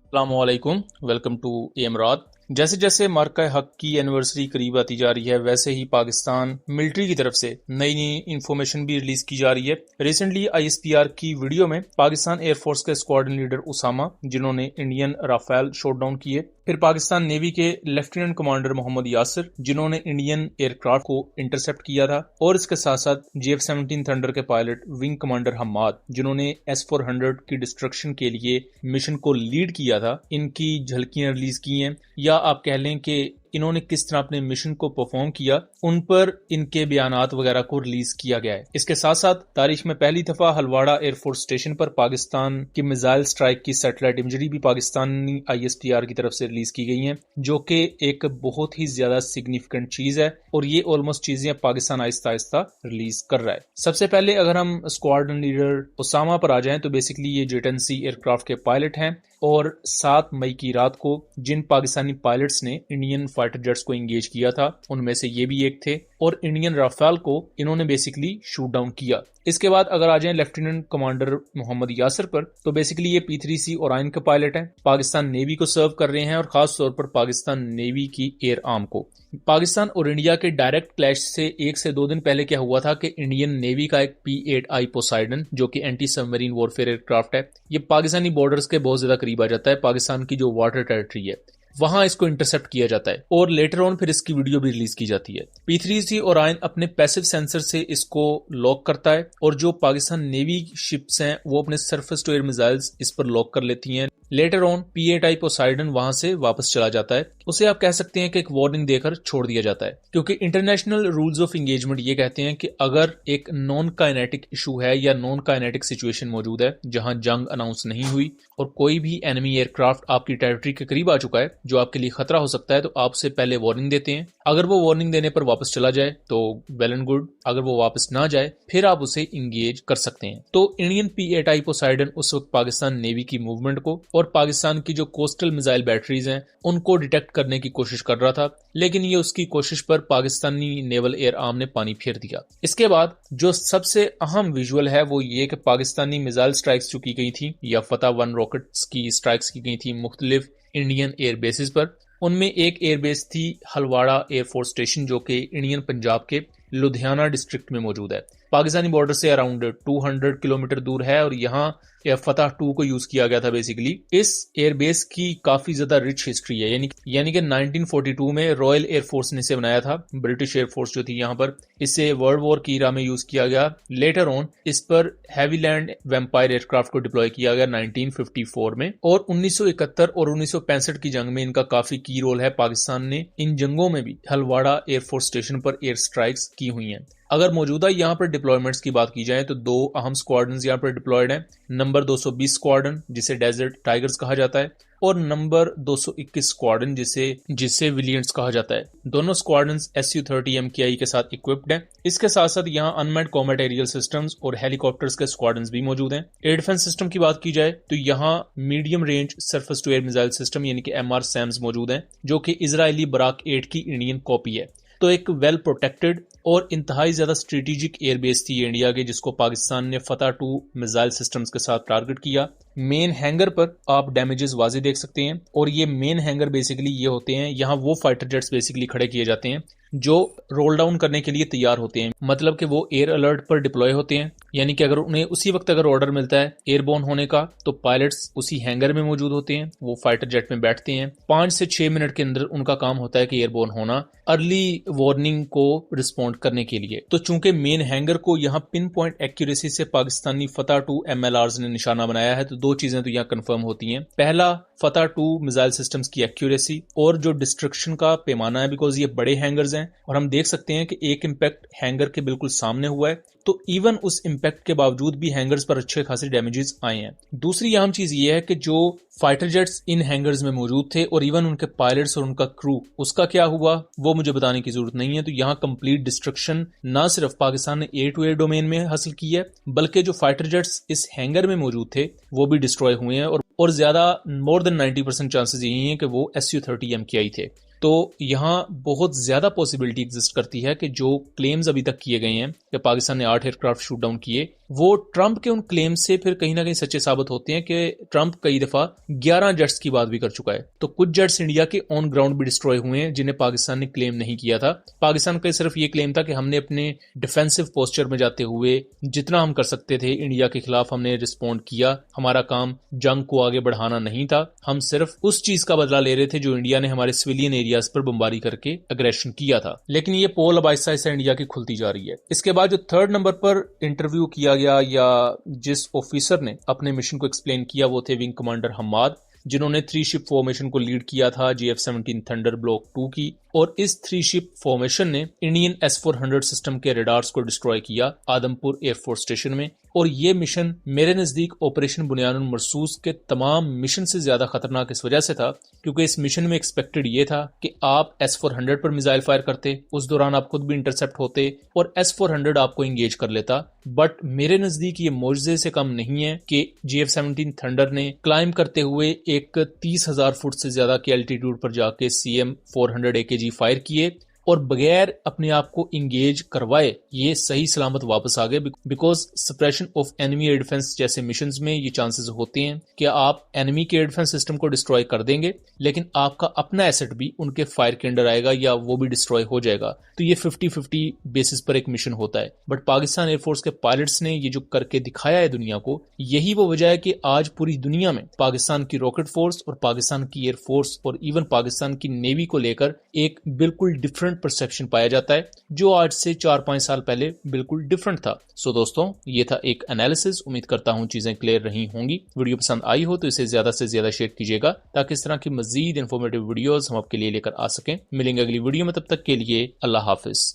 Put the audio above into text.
अस्सलामुअलैकुम, welcome to एमरात। जैसे जैसे मार्का हक की एनिवर्सरी करीब आती जा रही है, वैसे ही पाकिस्तान मिलिट्री की तरफ से नई नई इंफॉर्मेशन भी रिलीज की जा रही है। रिसेंटली आईएसपीआर की वीडियो में पाकिस्तान एयरफोर्स के स्क्वाड्रन लीडर उसामा, जिन्होंने इंडियन राफेल शॉट डाउन किए, फिर पाकिस्तान नेवी के लेफ्टिनेंट कमांडर मोहम्मद यासिर, जिन्होंने इंडियन एयरक्राफ्ट को इंटरसेप्ट किया था, और इसके साथ साथ JF-17 थंडर के पायलट विंग कमांडर हम्माद, जिन्होंने S-400 की डिस्ट्रक्शन के लिए मिशन को लीड किया था, इनकी झलकियां रिलीज की हैं, या आप कह लें कि इन्होंने किस तरह अपने मिशन को परफॉर्म किया, उन पर इनके बयानात वगैरह को रिलीज किया गया है। इसके साथ साथ तारीख में पहली दफा हलवाड़ा एयरफोर्स स्टेशन पर पाकिस्तान की मिसाइल स्ट्राइक की सैटेलाइट इमेजरी भी पाकिस्तानी ISPR की तरफ से रिलीज की गई है, जो कि एक बहुत ही ज्यादा सिग्निफिकेंट चीज है, और ये ऑलमोस्ट चीजें पाकिस्तान आहिस्ता आहिस्ता रिलीज कर रहा है। सबसे पहले अगर हम स्क्वाड्रन लीडर उसामा पर आ जाएं, तो बेसिकली ये J-10C एयरक्राफ्ट के पायलट हैं, और 7 मई की रात को जिन पाकिस्तानी पायलट्स ने इंडियन फाइटर जेट्स को एंगेज किया था, उनमें से ये भी एक थे, और इंडियन राफेल को इन्होंने बेसिकली शूट डाउन किया। इसके बाद अगर आ जाएं लेफ्टिनेंट कमांडर मोहम्मद यासिर पर, तो बेसिकली ये P-3C ओरायन के पायलट हैं, पाकिस्तान नेवी को सर्व कर रहे हैं, और खास तौर पर पाकिस्तान नेवी की एयर आर्म को। पाकिस्तान और इंडिया के डायरेक्ट क्लैश से 1 से 2 दिन पहले क्या हुआ था कि इंडियन नेवी का एक P-8I पोसाइडन, जो कि एंटी सबमरीन वॉरफेयर एयरक्राफ्ट है, ये पाकिस्तानी बॉर्डर्स के बहुत ज्यादा करीब आ जाता है, पाकिस्तान की जो वाटर टेरिटरी है वहां इसको इंटरसेप्ट किया जाता है, और लेटर ऑन फिर इसकी वीडियो भी रिलीज की जाती है। P-3C ओरायन अपने पैसिव सेंसर से इसको लॉक करता है, और जो पाकिस्तान नेवी शिप्स हैं वो अपने सरफेस टू एयर मिसाइल्स इस पर लॉक कर लेती हैं। लेटर ऑन P-8I पोसाइडन वहां से वापस चला जाता है, उसे आप कह सकते हैं कि एक वार्निंग देकर छोड़ दिया जाता है, क्योंकि इंटरनेशनल रूल्स ऑफ एंगेजमेंट ये कहते हैं कि अगर एक नॉन काइनेटिक इशू है या नॉन काइनेटिक सिचुएशन मौजूद है जहां जंग अनाउंस नहीं हुई और कोई भी एनिमी एयरक्राफ्ट आपकी टेरिटरी के करीब आ चुका है जो आपके लिए खतरा हो सकता है, तो आप उसे पहले वार्निंग देते हैं। अगर वो वार्निंग देने पर वापस चला जाए तो वेल एंड गुड, अगर वो वापस ना जाए फिर आप उसे इंगेज कर सकते हैं। तो इंडियन P-8I पोसाइडन उस वक्त पाकिस्तान नेवी की मूवमेंट को और पाकिस्तान की जो कोस्टल मिसाइल बैटरीज हैं उनको डिटेक्ट करने की कोशिश कर रहा था, लेकिन ये उसकी कोशिश पर पाकिस्तानी नेवल एयर आर्म ने पानी फेर दिया। इसके बाद जो सबसे अहम विजुअल है वो ये कि पाकिस्तानी मिसाइल स्ट्राइक्स जो की गई थी, या फतह-1 रॉकेट्स की स्ट्राइक्स की गई थी मुख्तलिफ इंडियन एयर बेसिस पर, उनमें एक एयरबेस थी हलवाड़ा एयरफोर्स स्टेशन, जो कि इंडियन पंजाब के लुधियाना डिस्ट्रिक्ट में मौजूद है, पाकिस्तानी बॉर्डर से अराउंड 200 किलोमीटर दूर है, और यहाँ फतह-2 को यूज किया गया था। बेसिकली इस एयरबेस की काफी ज्यादा रिच हिस्ट्री है, यानी कि 1942 में रॉयल एयरफोर्स ने इसे बनाया था, ब्रिटिश एयरफोर्स जो थी यहाँ पर, इसे वर्ल्ड वॉर की इरा में यूज किया गया। लेटर ऑन इस पर हैवीलैंड वेम्पायर एयरक्राफ्ट को डिप्लॉय किया गया 1954 में, और 1971 और 1965 की जंग में इनका काफी की रोल है। पाकिस्तान ने इन जंगों में भी हलवाड़ा एयरफोर्स स्टेशन पर एयर स्ट्राइक्स की हुई हैं। अगर मौजूदा यहाँ पर डिप्लॉयमेंट्स की बात की जाए तो 2 अहम स्क्वाड्रन यहाँ पर डिप्लॉयड हैं। नंबर 220 स्क्वाड्रन, जिसे डेजर्ट टाइगर्स कहा जाता है, और नंबर 221 स्क्वाड्रन जिसे विलियंट्स कहा जाता है। दोनों स्क्वाड्रन्स Su-30 MKI के साथ इक्विप्ड हैं। इसके साथ साथ यहाँ अनमैन्ड कॉम्बैट एरियल सिस्टम्स और हेलीकॉप्टर्स के स्क्वाड्रन्स भी मौजूद हैं। एयर डिफेंस सिस्टम की बात की जाए तो यहाँ medium range surface to air missile system यानी कि MR-SAMs मौजूद हैं, जो कि इजरायली बराक 8 की इंडियन कॉपी है। तो एक वेल प्रोटेक्टेड और इंतहाई ज्यादा स्ट्रेटेजिक एयरबेस थी इंडिया के, जिसको पाकिस्तान ने फतह-2 मिसाइल सिस्टम्स के साथ टारगेट किया। मेन हैंगर पर आप डैमेजेस वाज़ेह देख सकते हैं, और ये मेन हैंगर बेसिकली ये होते हैं, यहाँ वो फाइटर जेट्स बेसिकली खड़े किए जाते हैं जो रोल डाउन करने के लिए तैयार होते हैं, मतलब कि वो एयर अलर्ट पर डिप्लॉय होते हैं, यानी कि अगर उन्हें उसी वक्त अगर ऑर्डर मिलता है एयरबोर्न होने का तो पायलट्स उसी हैंगर में मौजूद होते हैं, वो फाइटर जेट में बैठते हैं। 5 से 6 मिनट के अंदर उनका काम होता है कि एयरबोर्न होना, अर्ली वार्निंग को रिस्पॉन्ड करने के लिए। तो चूंकि मेन हैंगर को यहाँ पिन पॉइंट एक्यूरेसी से पाकिस्तानी फतह-2 MLRs ने निशाना बनाया है, तो 2 चीजें तो यहाँ कंफर्म होती हैं। पहला, फतह-2 मिसाइल सिस्टम्स की एक्यूरेसी, और जो डिस्ट्रक्शन का पैमाना है, बिकॉज ये बड़े हैंगर्स हैं और हम देख सकते हैं कि एक इम्पैक्ट हैंगर के बिल्कुल सामने हुआ है, तो इवन उस इम्पैक्ट के बावजूद भी हैंगर्स पर अच्छे खासे डैमेजेस आए हैं। दूसरी अहम चीज ये है कि जो फाइटर जेट्स इन हैंगर्स में मौजूद थे और इवन उनके पायलट्स और उनका क्रू, उसका क्या हुआ वो मुझे बताने की जरूरत नहीं है। तो यहाँ कंप्लीट डिस्ट्रक्शन ना सिर्फ पाकिस्तान ने एयर टू एयर डोमेन में हासिल की है, बल्कि जो फाइटर जेट्स इस हैंगर में मौजूद थे वो भी डिस्ट्रॉय हुए हैं, और ज्यादा मोर देन 90% चांसेस यही हैं कि वो Su-30 MKI थे। तो यहाँ बहुत ज्यादा पॉसिबिलिटी एग्जिस्ट करती है कि जो क्लेम्स अभी तक किए गए हैं कि पाकिस्तान ने 8 एयरक्राफ्ट शूट डाउन किए, वो ट्रंप के उन क्लेम से फिर कहीं ना कहीं सच्चे साबित होते हैं कि ट्रंप कई दफा 11 जेट्स की बात भी कर चुका है। तो कुछ जेट्स इंडिया के ऑन ग्राउंड भी डिस्ट्रॉय हुए हैं जिन्हें पाकिस्तान ने क्लेम नहीं किया था। पाकिस्तान का सिर्फ ये क्लेम था कि हमने अपने डिफेंसिव पोस्चर में जाते हुए जितना हम कर सकते थे इंडिया के खिलाफ हमने रिस्पॉन्ड किया। हमारा काम जंग को आगे बढ़ाना नहीं था, हम सिर्फ उस चीज का बदला ले रहे थे जो इंडिया ने हमारे सिविलियन एरियाज पर बमबारी करके अग्रेशन किया था। लेकिन ये पोल अब आहिस्ता आहिस्ता इंडिया की खुलती जा रही है। इसके बाद जो थर्ड नंबर पर इंटरव्यू किया गया या जिस ऑफिसर ने अपने मिशन को एक्सप्लेन किया वो थे विंग कमांडर हम्माद, जिन्होंने 3 शिप फॉर्मेशन को लीड किया था GF-17 थंडर ब्लॉक 2 की। और इस 3 शिप फॉर्मेशन ने इंडियन S-400 सिस्टम के रेडार्स को डिस्ट्रॉय किया आदमपुर एयरफोर्स स्टेशन में। और ये मिशन मेरे नजदीक ऑपरेशन बुनियानुल मरसूस के तमाम मिशन से ज्यादा खतरनाक इस वजह से था क्योंकि इस मिशन में एक्सपेक्टेड ये था कि आप S-400 पर मिसाइल फायर करते, उस दौरान आप खुद भी इंटरसेप्ट होते और S-400 आपको इंगेज कर लेता। बट मेरे नजदीक ये मौजज़े से कम नहीं है कि GF-17 थंडर ने क्लाइम करते हुए एक 30,000 फुट से ज्यादा के एल्टीट्यूड पर जाके CM-400 AKG फायर किए और बगैर अपने आप को इंगेज करवाए ये सही सलामत वापस आ गए। Because suppression of enemy air defence जैसे मिशंस में ये चांसेस होते हैं कि आप एनिमी के एयर डिफेंस सिस्टम को डिस्ट्रॉय कर देंगे लेकिन आपका अपना एसेट भी उनके फायर के अंडर आएगा या वो भी डिस्ट्रॉय हो जाएगा। तो ये 50-50 बेसिस पर एक मिशन होता है। बट पाकिस्तान एयरफोर्स के पायलट्स ने ये जो करके दिखाया है दुनिया को, यही वो वजह है कि आज पूरी दुनिया में पाकिस्तान की रॉकेट फोर्स और पाकिस्तान की एयरफोर्स और इवन पाकिस्तान की नेवी को लेकर एक बिल्कुल डिफरेंट परसेप्शन पाया जाता है जो आज से 4-5 साल पहले बिल्कुल डिफरेंट था। सो दोस्तों, ये था एक एनालिसिस। उम्मीद करता हूं चीजें क्लियर रही होंगी। वीडियो पसंद आई हो तो इसे ज्यादा से ज्यादा शेयर कीजिएगा ताकि इस तरह की मजीद इंफॉर्मेटिव वीडियोस हम आपके लिए लेकर आ सकें। मिलेंगे अगली वीडियो में, तब तक के लिए अल्लाह हाफिज।